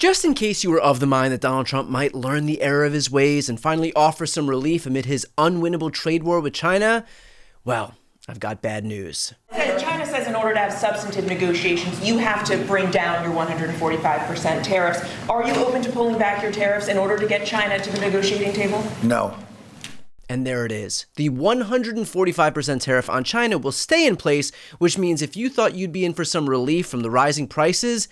Just in case you were of the mind that Donald Trump might learn the error of his ways and finally offer some relief amid his unwinnable trade war with China, well, I've got bad news. China says in order to have substantive negotiations, you have to bring down your 145% tariffs. Are you open to pulling back your tariffs in order to get China to the negotiating table? No. And there it is. The 145% tariff on China will stay in place, which means if you thought you'd be in for some relief from the rising prices,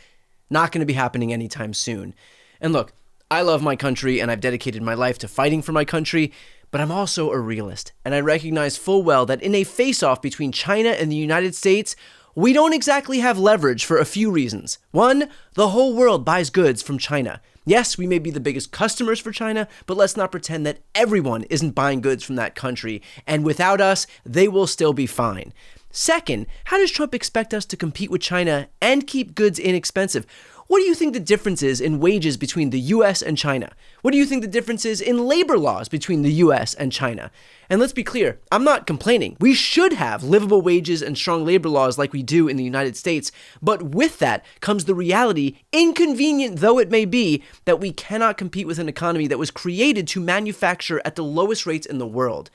not going to be happening anytime soon. And look, I love my country and I've dedicated my life to fighting for my country, but I'm also a realist, and I recognize full well that in a face-off between China and the United States, we don't exactly have leverage for a few reasons. One, the whole world buys goods from China. Yes, we may be the biggest customers for China, but let's not pretend that everyone isn't buying goods from that country, and without us, they will still be fine. Second, how does Trump expect us to compete with China and keep goods inexpensive? What do you think the difference is in wages between the US and China? What do you think the difference is in labor laws between the US and China? And let's be clear, I'm not complaining. We should have livable wages and strong labor laws like we do in the United States, but with that comes the reality, inconvenient though it may be, that we cannot compete with an economy that was created to manufacture at the lowest rates in the world.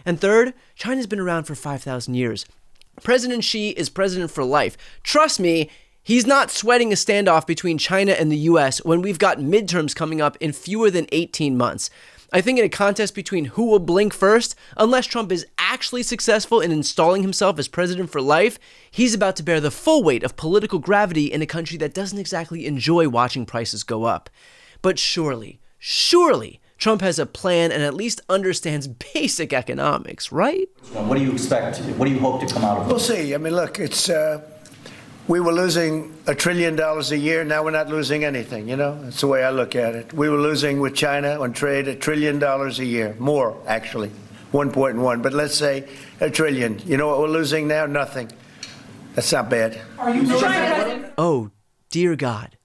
And third, China's been around for 5,000 years. President Xi is president for life. Trust me, he's not sweating a standoff between China and the US when we've got midterms coming up in fewer than 18 months. I think in a contest between who will blink first, unless Trump is actually successful in installing himself as president for life, he's about to bear the full weight of political gravity in a country that doesn't exactly enjoy watching prices go up. But surely, Trump has a plan and at least understands basic economics, right? What do you expect? What do you hope to come out of it? We'll see. I mean, look, it's we were losing $1 trillion a year. Now we're not losing anything, That's the way I look at it. We were losing with China on trade $1 trillion a year. More, actually. 1.1. But let's say $1 trillion. You know what we're losing now? Nothing. That's not bad. Are you China? Oh, dear God.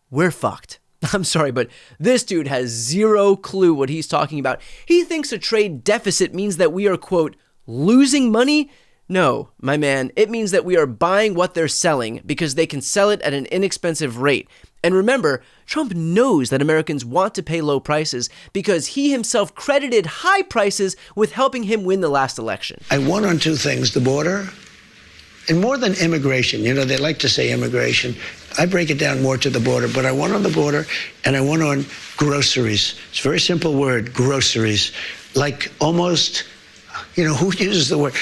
We're fucked. I'm sorry, but this dude has zero clue what he's talking about. He thinks a trade deficit means that we are, quote, losing money? No, my man, it means that we are buying what they're selling because they can sell it at an inexpensive rate. And remember, Trump knows that Americans want to pay low prices because he himself credited high prices with helping him win the last election. I won on two things, the border, and more than immigration. They like to say immigration. I break it down more to the border, but I won on the border and I won on groceries. It's a very simple word, groceries. Like almost, who uses the word?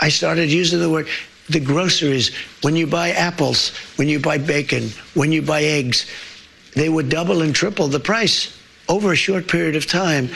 I started using the word, the groceries. When you buy apples, when you buy bacon, when you buy eggs, they would double and triple the price over a short period of time.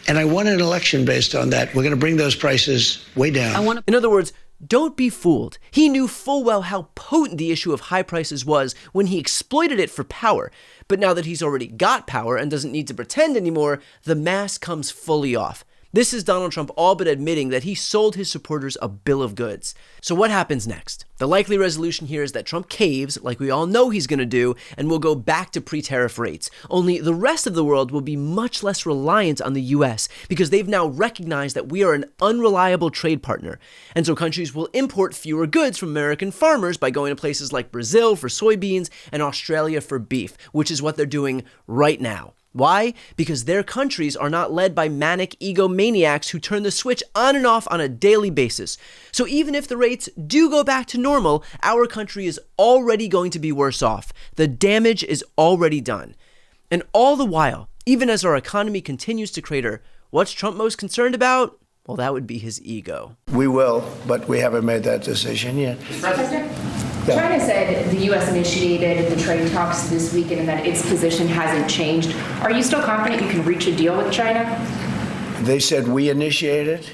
And I won an election based on that. We're going to bring those prices way down. In other words, don't be fooled. He knew full well how potent the issue of high prices was when he exploited it for power. But now that he's already got power and doesn't need to pretend anymore, the mask comes fully off. This is Donald Trump all but admitting that he sold his supporters a bill of goods. So what happens next? The likely resolution here is that Trump caves, like we all know he's going to do, and will go back to pre-tariff rates. Only the rest of the world will be much less reliant on the US because they've now recognized that we are an unreliable trade partner. And so countries will import fewer goods from American farmers by going to places like Brazil for soybeans and Australia for beef, which is what they're doing right now. Why? Because their countries are not led by manic egomaniacs who turn the switch on and off on a daily basis. So even if the rates do go back to normal, our country is already going to be worse off. The damage is already done. And all the while, even as our economy continues to crater, what's Trump most concerned about? Well, that would be his ego. We will, but we haven't made that decision yet. China said the U.S. initiated the trade talks this weekend and that its position hasn't changed. Are you still confident you can reach a deal with China? They said we initiated?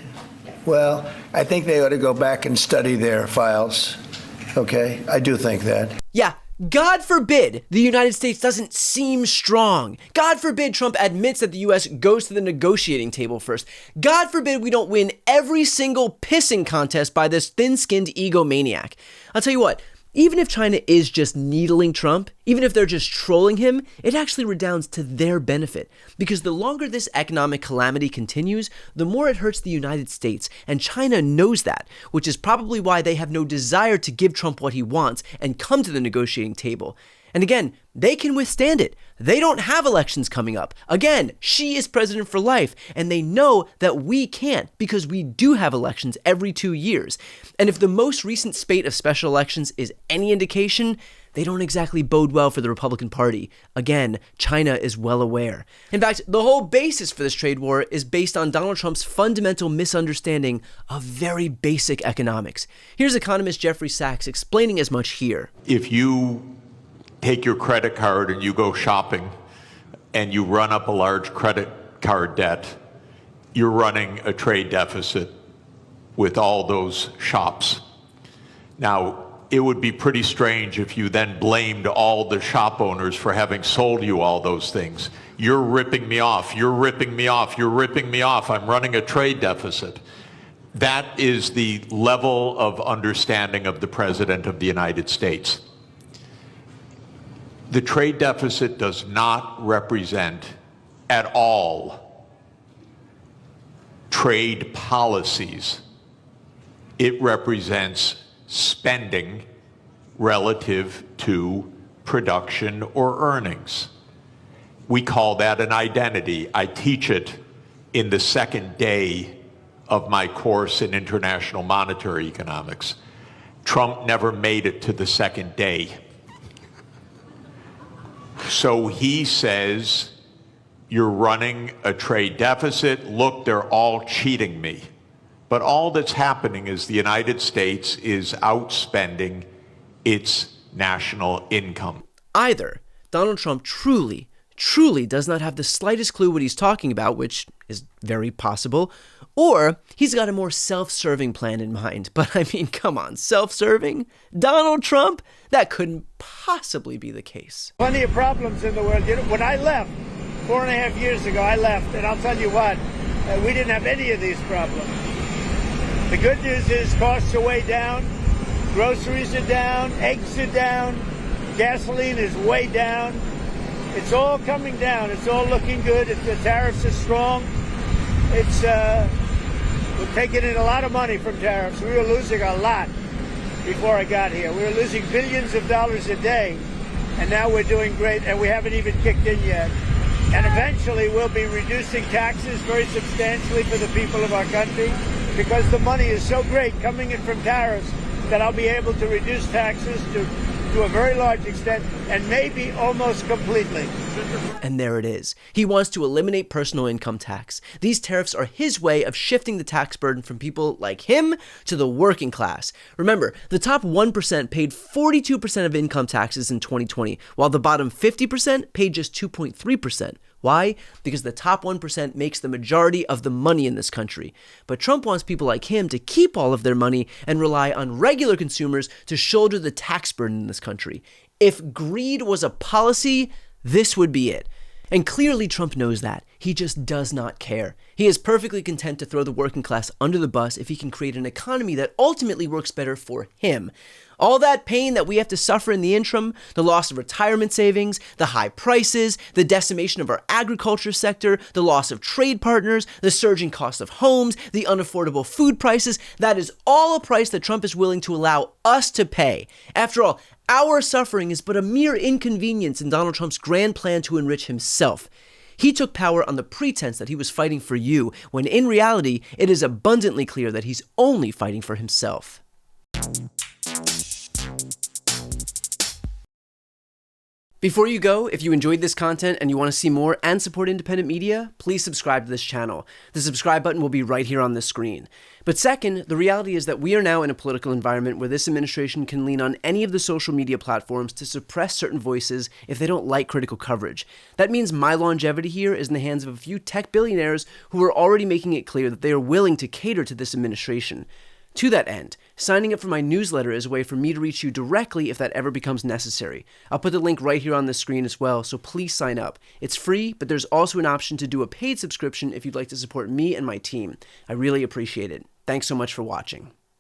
Well, I think they ought to go back and study their files. Okay? I do think that. Yeah. God forbid the United States doesn't seem strong. God forbid Trump admits that the US goes to the negotiating table first. God forbid we don't win every single pissing contest by this thin-skinned egomaniac. I'll tell you what, even if China is just needling Trump, even if they're just trolling him, it actually redounds to their benefit. Because the longer this economic calamity continues, the more it hurts the United States. And China knows that, which is probably why they have no desire to give Trump what he wants and come to the negotiating table. And again, They can withstand it. They don't have elections coming up. Again, she is president for life, and they know that we can't because we do have elections every 2 years. And if the most recent spate of special elections is any indication, they don't exactly bode well for the Republican Party. Again, China is well aware. In fact, the whole basis for this trade war is based on Donald Trump's fundamental misunderstanding of very basic economics. Here's economist Jeffrey Sachs explaining as much here. If you take your credit card and you go shopping and you run up a large credit card debt, you're running a trade deficit with all those shops. Now, it would be pretty strange if you then blamed all the shop owners for having sold you all those things. You're ripping me off, you're ripping me off, you're ripping me off, I'm running a trade deficit. That is the level of understanding of the President of the United States. The trade deficit does not represent at all trade policies. It represents spending relative to production or earnings. We call that an identity. I teach it in the second day of my course in international monetary economics. Trump never made it to the second day. So he says, you're running a trade deficit. Look, they're all cheating me. But all that's happening is the United States is outspending its national income. Either Donald Trump truly does not have the slightest clue what he's talking about, which is very possible, or he's got a more self-serving plan in mind. But I mean, come on, self-serving? Donald Trump? That couldn't possibly be the case. Plenty of problems in the world. You know, when I left 4.5 years ago, I left, and I'll tell you what, we didn't have any of these problems. The good news is costs are way down, groceries are down, eggs are down, gasoline is way down. It's all coming down. It's all looking good. The tariffs are strong. We're taking in a lot of money from tariffs. We were losing a lot before I got here. We were losing billions of dollars a day, and now we're doing great, and we haven't even kicked in yet. And eventually we'll be reducing taxes very substantially for the people of our country because the money is so great coming in from tariffs that I'll be able to reduce taxes to a very large extent and maybe almost completely. And there it is. He wants to eliminate personal income tax. These tariffs are his way of shifting the tax burden from people like him to the working class. Remember, the top 1% paid 42% of income taxes in 2020, while the bottom 50% paid just 2.3%. Why? Because the top 1% makes the majority of the money in this country. But Trump wants people like him to keep all of their money and rely on regular consumers to shoulder the tax burden in this country. If greed was a policy, this would be it. And clearly Trump knows that. He just does not care. He is perfectly content to throw the working class under the bus if he can create an economy that ultimately works better for him. All that pain that we have to suffer in the interim, the loss of retirement savings, the high prices, the decimation of our agriculture sector, the loss of trade partners, the surging cost of homes, the unaffordable food prices, that is all a price that Trump is willing to allow us to pay. After all, our suffering is but a mere inconvenience in Donald Trump's grand plan to enrich himself. He took power on the pretense that he was fighting for you, when in reality, it is abundantly clear that he's only fighting for himself. Before you go, if you enjoyed this content and you want to see more and support independent media, please subscribe to this channel. The subscribe button will be right here on the screen. But second, the reality is that we are now in a political environment where this administration can lean on any of the social media platforms to suppress certain voices if they don't like critical coverage. That means my longevity here is in the hands of a few tech billionaires who are already making it clear that they are willing to cater to this administration. To that end, signing up for my newsletter is a way for me to reach you directly if that ever becomes necessary. I'll put the link right here on the screen as well, so please sign up. It's free, but there's also an option to do a paid subscription if you'd like to support me and my team. I really appreciate it. Thanks so much for watching.